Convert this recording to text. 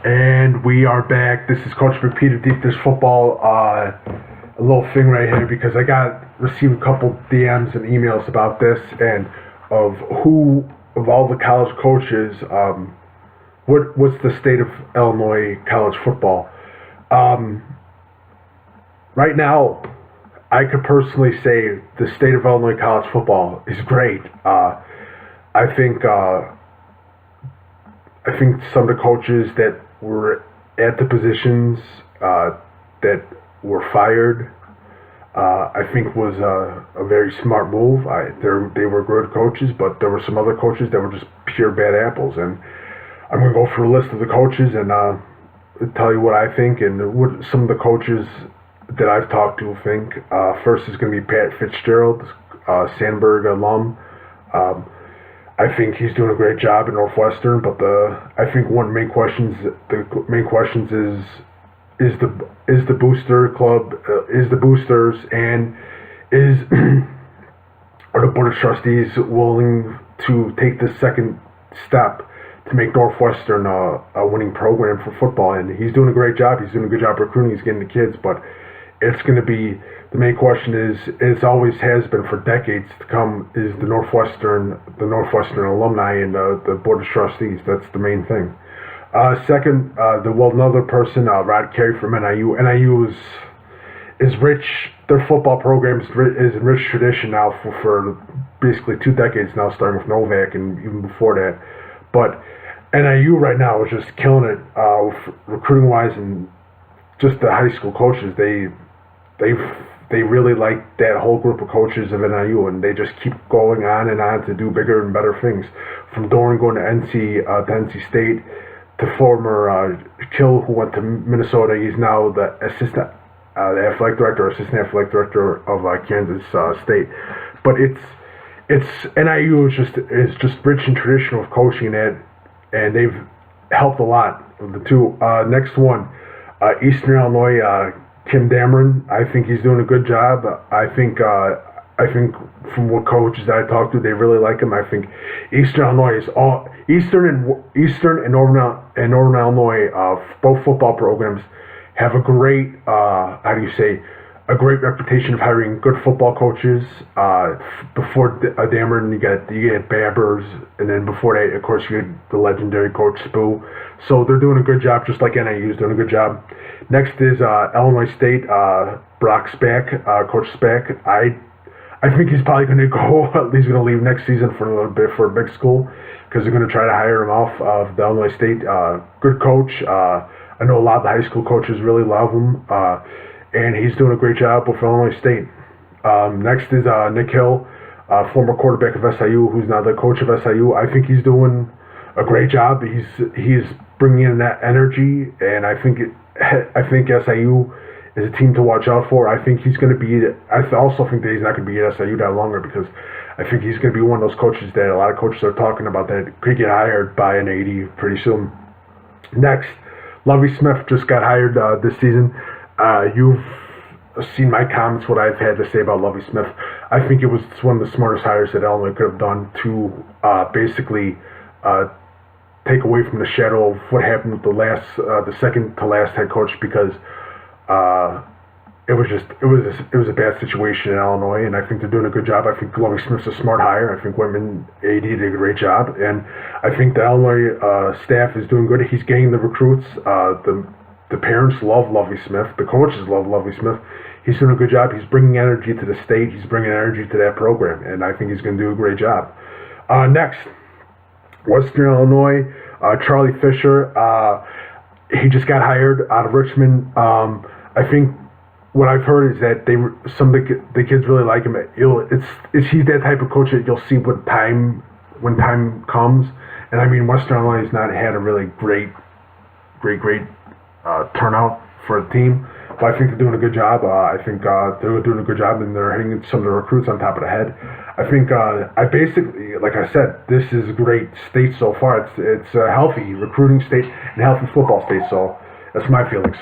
And we are back. This is Coach McPeter, Deep Dish Football. A little thing right here because I received a couple DMs and emails about this and of all the college coaches, what's the state of Illinois college football? Right now, I could personally say the state of Illinois college football is great. I think some of the coaches that were at the positions that were fired, I think was a very smart move. They were good coaches, but there were some other coaches that were just pure bad apples. And I'm going to go through a list of the coaches and tell you what I think and what some of the coaches that I've talked to think. First is going to be Pat Fitzgerald, Sandberg alum. I think he's doing a great job at Northwestern, but I think the main questions is the booster club, is the boosters, and are the board of trustees willing to take the second step to make Northwestern a winning program for football? And he's doing a great job. He's doing a good job recruiting. He's getting the kids, but it's going to be, the main question is, it always has been for decades to come, is the Northwestern alumni and the board of trustees. That's the main thing. Second, another person, Rod Carey from NIU. NIU is rich. Their football program is in rich tradition now for basically 2 decades now, starting with Novak and even before that. But NIU right now is just killing it recruiting wise, and just the high school coaches. They really like that whole group of coaches of NIU, and they just keep going on and on to do bigger and better things. From Doran going to NC State, to former Kill, who went to Minnesota. He's now the assistant athletic director of Kansas State. But it's NIU is just rich in tradition of coaching it, and they've helped a lot of the two. Next one, Eastern Illinois, Tim Dameron. I think he's doing a good job. I think from what coaches that I talked to, they really like him. I think Eastern Illinois is Eastern and Northern Illinois, both football programs have a great a great reputation of hiring good football coaches. Before Dameron, you get Babbers, and then before that, of course, you had the legendary Coach Spoo. So they're doing a good job, just like NIU is doing a good job. Next is Illinois State, Brock Spack, Coach Spack. I think he's probably going to go. He's going to leave next season for a little bit for a big school because they're going to try to hire him off of the Illinois State. Good coach. I know a lot of the high school coaches really love him. And he's doing a great job with Illinois State. Next is Nick Hill, former quarterback of SIU, who's now the coach of SIU. I think he's doing a great job. He's bringing in that energy, and I think SIU is a team to watch out for. I think he's going to be. I also think that he's not going to be at SIU that longer because I think he's going to be one of those coaches that a lot of coaches are talking about that could get hired by an AD pretty soon. Next, Lovie Smith just got hired this season. You've seen my comments, what I've had to say about Lovie Smith. I think it was one of the smartest hires that Illinois could have done to basically take away from the shadow of what happened with the second to last head coach, because it was a bad situation in Illinois, and I think they're doing a good job. I think Lovie Smith's a smart hire. I think Whitman AD did a great job, and I think the Illinois staff is doing good. He's getting the recruits. The parents love Lovie Smith. The coaches love Lovie Smith. He's doing a good job. He's bringing energy to the state. He's bringing energy to that program, and I think he's going to do a great job. Next, Western Illinois, Charlie Fisher. He just got hired out of Richmond. I think what I've heard is that some of the kids really like him. He's that type of coach that you'll see when time comes. And I mean, Western Illinois has not had a really great turnout for a team, but I think they're doing a good job. I think they're doing a good job, and they're hitting some of the recruits on top of the head. I think I basically, like I said, this is a great state so far. It's a healthy recruiting state and a healthy football state. So that's my feelings.